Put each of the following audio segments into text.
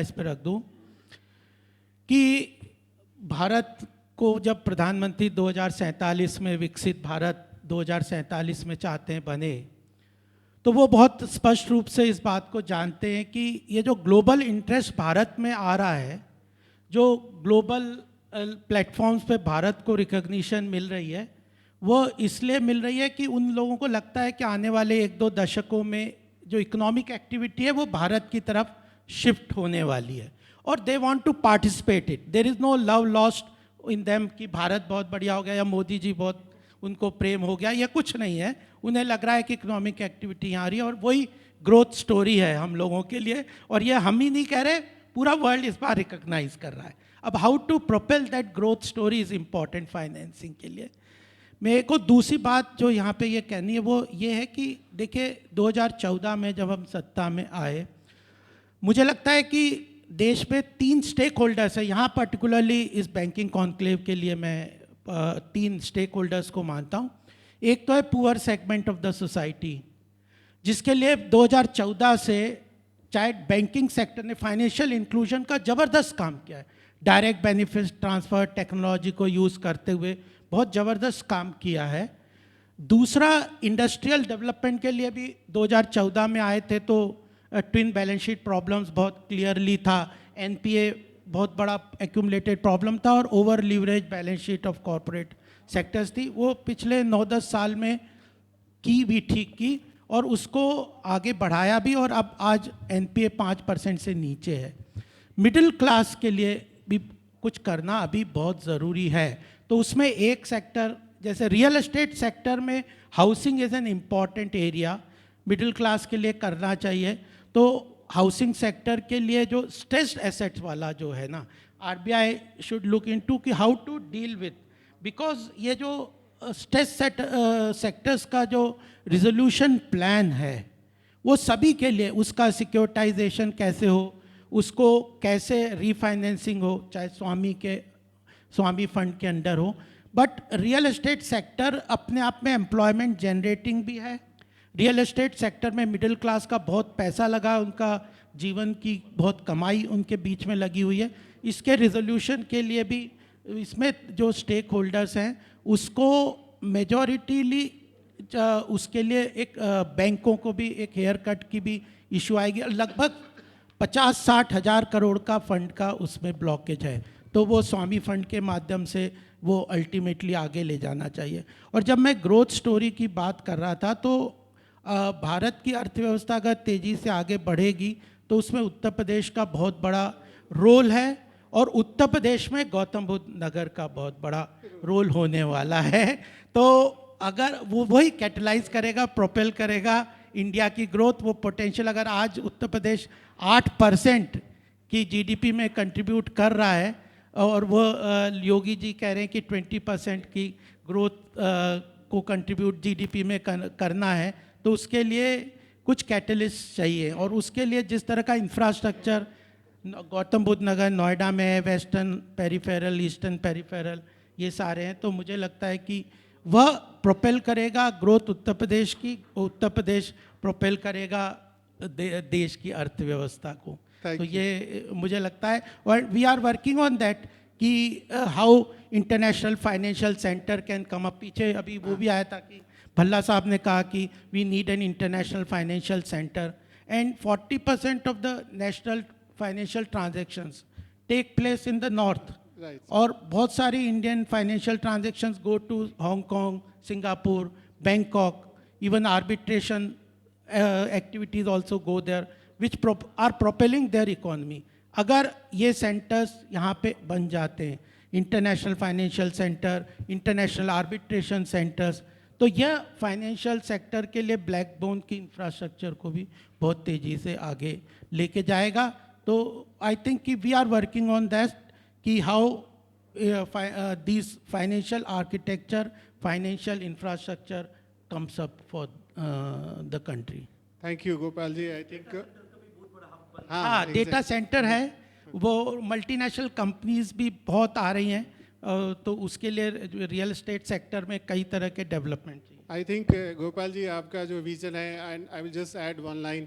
इस पर रख दूं कि भारत को जब प्रधानमंत्री 2047 में विकसित भारत 2047 में चाहते हैं बने, तो वो बहुत स्पष्ट रूप से इस बात को जानते हैं कि ये जो ग्लोबल इंटरेस्ट भारत में आ रहा है, जो ग्लोबल प्लेटफॉर्म्स पे भारत को रिकॉग्निशन मिल रही है, वो इसलिए मिल रही है कि उन लोगों को लगता है कि आने वाले 1-2 दशकों में जो इकोनॉमिक एक्टिविटी है वो भारत की तरफ शिफ्ट होने वाली है और they want to participate it. There is no love lost in them कि भारत बहुत बढ़िया हो गया या मोदी जी बहुत उनको प्रेम हो गया, या कुछ नहीं है। उन्हें लग रहा है कि इकोनॉमिक एक्टिविटी यहाँ आ रही है और वही ग्रोथ स्टोरी है हम लोगों के लिए, और ये हम ही नहीं कह रहे, पूरा वर्ल्ड इस बार रिकॉग्नाइज कर रहा है। अब how to propel that growth story is important financing के लिए। मेरे को दूसरी बात जो यहाँ पे ये कहनी है वो ये है कि देखिए 2014 में जब हम सत्ता में आए, मुझे लगता है कि देश में 3 स्टेक होल्डर्स है। यहाँ पर्टिकुलरली इस बैंकिंग कॉन्क्लेव के लिए मैं 3 स्टेक होल्डर्स को मानता हूँ। एक तो है poor segment of the society, जिसके लिए 2014 से चाहे बैंकिंग सेक्टर ने फाइनेंशियल इंक्लूजन का ज़बरदस्त काम किया है। डायरेक्ट बेनिफिट ट्रांसफ़र टेक्नोलॉजी को यूज़ करते हुए बहुत ज़बरदस्त काम किया है। दूसरा, इंडस्ट्रियल डेवलपमेंट के लिए भी 2014 में आए थे तो ट्विन बैलेंस शीट प्रॉब्लम्स बहुत क्लियरली था, एनपीए बहुत बड़ा एक्यूमुलेटेड प्रॉब्लम था और over leverage balance sheet of corporate sectors थी। वो पिछले 9-10 साल में की भी ठीक की और उसको आगे बढ़ाया भी, और अब आज एनपीए 5% से नीचे है। मिडिल क्लास के लिए भी कुछ करना अभी बहुत ज़रूरी है, तो उसमें एक सेक्टर जैसे रियल एस्टेट सेक्टर में housing is an important area, middle class के लिए करना चाहिए। तो हाउसिंग सेक्टर के लिए जो स्ट्रेस्ड एसेट्स वाला जो है ना, आरबीआई शुड लुक इनटू कि how to deal with, because ये जो स्ट्रेस सेक्टर्स का जो रिजोल्यूशन प्लान है वो सभी के लिए, उसका सिक्योरिटाइजेशन कैसे हो, उसको कैसे रीफाइनेंसिंग हो, चाहे स्वामी फंड के अंडर हो। बट रियल एस्टेट सेक्टर अपने आप में एम्प्लॉयमेंट जनरेटिंग भी है। रियल एस्टेट सेक्टर में मिडिल क्लास का बहुत पैसा लगा, उनका जीवन की बहुत कमाई उनके बीच में लगी हुई है। इसके रिजोल्यूशन के लिए भी इसमें जो स्टेक होल्डर्स हैं उसको मेजॉरिटीली उसके लिए एक बैंकों को भी एक हेयर कट की भी इशू आएगी। लगभग 50-60 हज़ार करोड़ का फंड का उसमें ब्लॉकेज है, तो वो स्वामी फंड के माध्यम से वो अल्टीमेटली आगे ले जाना चाहिए। और जब मैं ग्रोथ स्टोरी की बात कर रहा था तो भारत की अर्थव्यवस्था अगर तेज़ी से आगे बढ़ेगी तो उसमें उत्तर प्रदेश का बहुत बड़ा रोल है, और उत्तर प्रदेश में गौतम बुद्ध नगर का बहुत बड़ा रोल होने वाला है। तो अगर वो वही कैटलाइज करेगा, प्रोपेल करेगा इंडिया की ग्रोथ। वो पोटेंशियल, अगर आज उत्तर प्रदेश 8% की जीडीपी में कंट्रीब्यूट कर रहा है और वो योगी जी कह रहे हैं कि 20% की ग्रोथ को कंट्रीब्यूट जीडीपी में करना है, तो उसके लिए कुछ कैटलिस्ट चाहिए। और उसके लिए जिस तरह का इंफ्रास्ट्रक्चर गौतम बुद्ध नगर नोएडा में है, वेस्टर्न पेरिफेरल, ईस्टर्न पेरिफेरल, ये सारे हैं, तो मुझे लगता है कि वह प्रोपेल करेगा ग्रोथ उत्तर प्रदेश की, उत्तर प्रदेश प्रोपेल करेगा देश की अर्थव्यवस्था को। तो ये मुझे लगता है, और we are working on that कि how international financial centre can come up. पीछे अभी वो भी आया था कि भल्ला साहब ने कहा कि we need an international financial centre, and 40% of the national financial transactions take place in the north, और बहुत सारी Indian financial transactions go to Hong Kong, Singapore, Bangkok, even arbitration activities also go there which are propelling their economy. अगर ये centres यहाँ पे बन जाते हैं, international financial centre, international arbitration centres, तो यह फाइनेंशियल सेक्टर के लिए ब्लैक बोन की इंफ्रास्ट्रक्चर को भी बहुत तेज़ी से आगे लेके जाएगा। तो आई थिंक कि we are working on that कि how this financial architecture, financial infrastructure comes up for the country. Thank you Gopal ji. I think हाँ, डेटा सेंटर है, वो मल्टीनेशनल कंपनीज भी बहुत आ रही हैं, तो उसके लिए रियल एस्टेट सेक्टर में कई तरह के डेवलपमेंट चाहिए। आई थिंक गोपाल जी, आपका जो विजन है, and I will just add one line,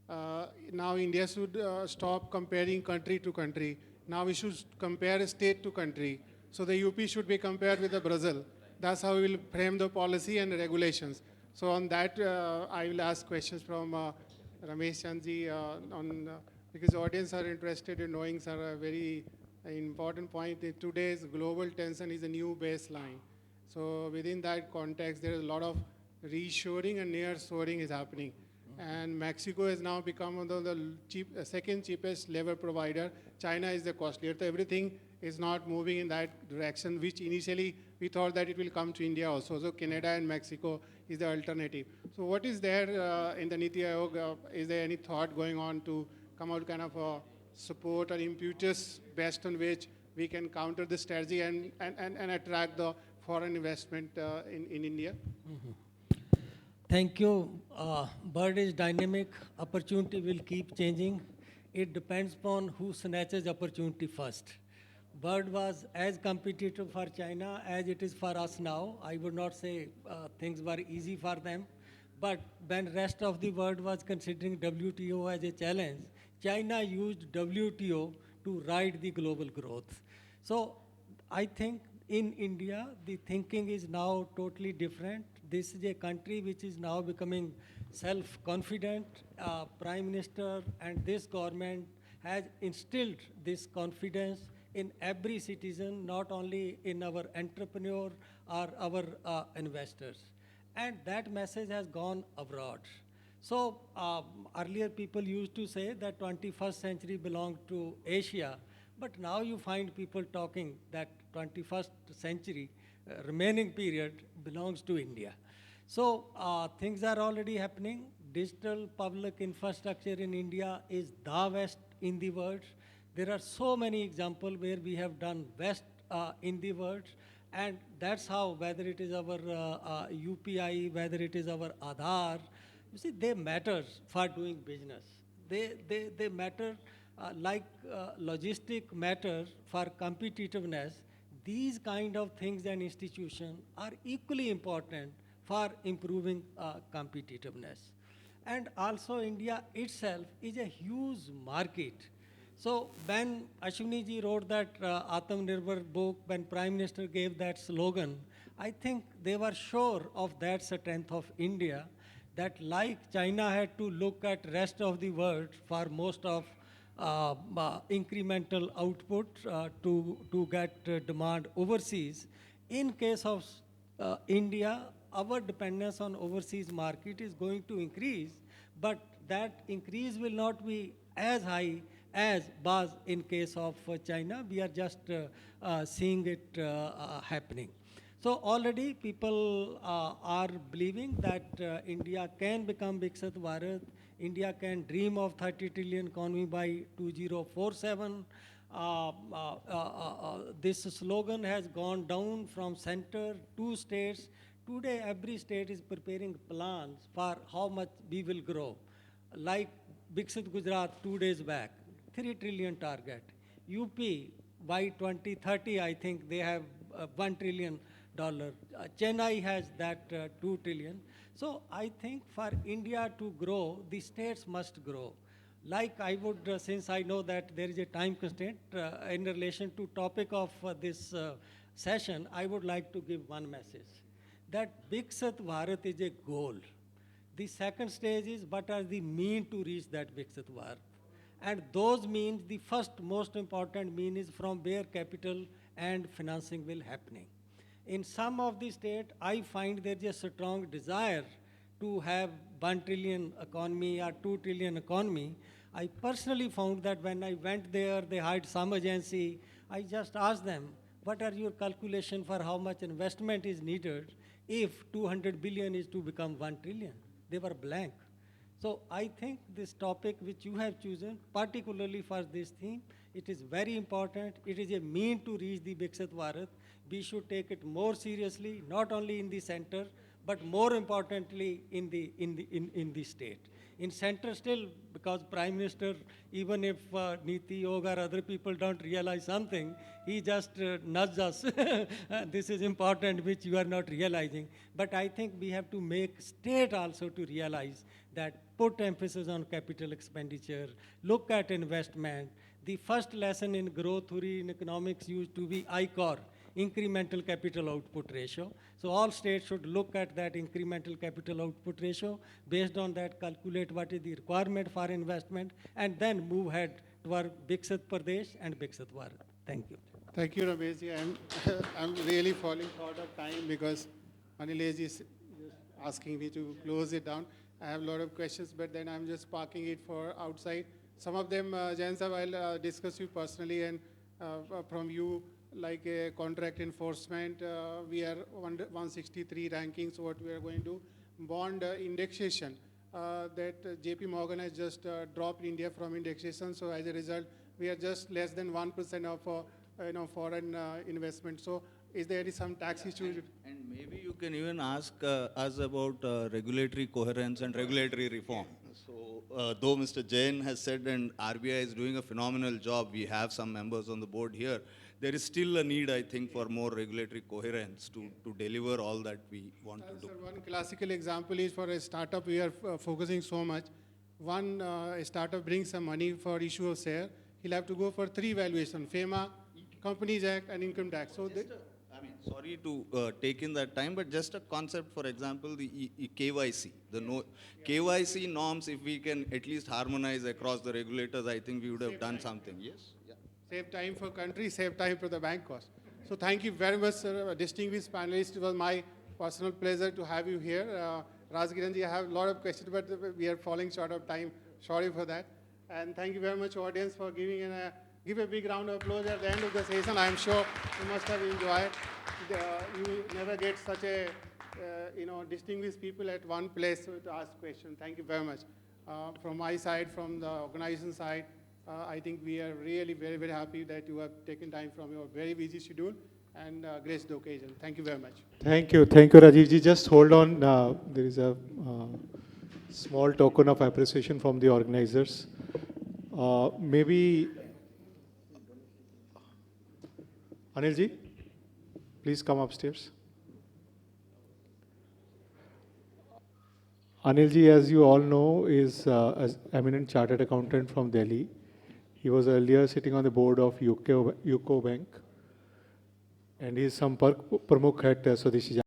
now India should stop comparing country to country. Now we should compare state to country. So the UP should be compared with the Brazil. That's how we will frame the policy and regulations. So on that, I will ask questions from Ramesh Chandji because the audience are interested in knowing, sir, a very important point. Today's global tension is a new baseline. So within that context, there is a lot of reshoring and nearshoring is happening. And Mexico has now become one of the second cheapest labor provider. China is the costlier. So everything is not moving in that direction, which initially we thought that it will come to India also. So Canada and Mexico is the alternative. So what is there in the Niti Aayog? Is there any thought going on to come out kind of a support or impetus based on which we can counter the strategy and attract the foreign investment in India? Thank you. Bird is dynamic. Opportunity will keep changing. It depends upon who snatches opportunity first. Bird was as competitive for China as it is for us now. I would not say things were easy for them. But when rest of the world was considering WTO as a challenge, China used WTO to ride the global growth. So I think in India, the thinking is now totally different. This is a country which is now becoming self-confident. Prime Minister and this government has instilled this confidence in every citizen, not only in our entrepreneur or our investors. And that message has gone abroad. So earlier people used to say that 21st century belonged to Asia, but now you find people talking that 21st century remaining period belongs to India. So things are already happening. Digital public infrastructure in India is the best in the world. There are so many examples where we have done best in the world. And that's how, whether it is our UPI, whether it is our Aadhaar, you see, they matter for doing business. They matter like logistic matter for competitiveness. These kind of things and institutions are equally important for improving competitiveness. And also India itself is a huge market. So when Ashwini ji wrote that Atmanirbhar book, when Prime Minister gave that slogan, I think they were sure of that strength of India, that like China had to look at rest of the world for most of incremental output to get demand overseas. In case of India, our dependence on overseas market is going to increase, but that increase will not be as high as was in case of China. We are just seeing it happening. So already people are believing that India can become Viksit Bharat. India can dream of 30 trillion economy by 2047. This slogan has gone down from center to states. Today, every state is preparing plans for how much we will grow. Like Viksit Gujarat 2 days back, 3 trillion target. UP by 2030, I think they have $1 trillion. Chennai has that 2 trillion. So I think for India to grow, the states must grow. Like I would, since I know that there is a time constraint in relation to topic of this session, I would like to give one message. That Viksit Bharat is a goal. The second stage is what are the means to reach that Viksit Bharat. And those means, the first most important mean is from where capital and financing will happening. In some of the state, I find there is a strong desire to have 1 trillion economy or 2 trillion economy. I personally found that when I went there, they hired some agency. I just asked them, what are your calculation for how much investment is needed if 200 billion is to become 1 trillion? They were blank. So I think this topic which you have chosen, particularly for this theme, it is very important. It is a mean to reach the Viksit Bharat. We should take it more seriously, not only in the center, but more importantly in the state. In center still, because Prime Minister, even if Niti Yoga or other people don't realize something, he just nudges us. This is important, which you are not realizing. But I think we have to make state also to realize that put emphasis on capital expenditure, look at investment. The first lesson in growth theory in economics used to be ICOR, incremental capital output ratio. So all states should look at that incremental capital output ratio. Based on that, calculate what is the requirement for investment, and then move ahead toward Viksit Pradesh and Viksit Bharat. Thank you. Thank you, Rameshji. I'm really falling short of time because Anilesh is asking me to close it down. I have a lot of questions, but then I'm just parking it for outside. Some of them, Jain sir, I'll discuss you personally, and from you, like contract enforcement, we are 163 rankings, what we are going to do. Bond indexation, that JP Morgan has just dropped India from indexation, so as a result, we are just less than 1% of foreign investment. So is there some tax issue? And maybe you can even ask us about regulatory coherence and regulatory reform. So though Mr. Jain has said and RBI is doing a phenomenal job, we have some members on the board here, there is still a need, I think, for more regulatory coherence to deliver all that we want to do. Sir, one classical example is for a startup, we are focusing so much. One a startup brings some money for issue of share, he'll have to go for 3 valuation, FEMA, Companies Act, and income tax. So Sorry to take in that time, but just a concept, for example, the KYC. KYC norms, if we can at least harmonize across the regulators, I think we would have done something. Yes? Yeah. Save time for country, save time for the bank cost. So thank you very much, sir. Distinguished panelists, it was my personal pleasure to have you here. Rajgiranji, I have a lot of questions, but we are falling short of time. Sorry for that. And thank you very much, audience, for giving give a big round of applause at the end of the session. I am sure you must have enjoyed. You never get such a distinguished people at one place to ask questions. Thank you very much. From my side, from the organization side, I think we are really very, very happy that you have taken time from your very busy schedule and graced the occasion. Thank you very much. Thank you, Rajiv ji. Just hold on. There is a small token of appreciation from the organizers. Maybe Anil ji, please come upstairs. Anil ji, as you all know, is an eminent chartered accountant from Delhi. He was earlier sitting on the board of UCO Bank, and he is Sampark Pramukh at Swadeshi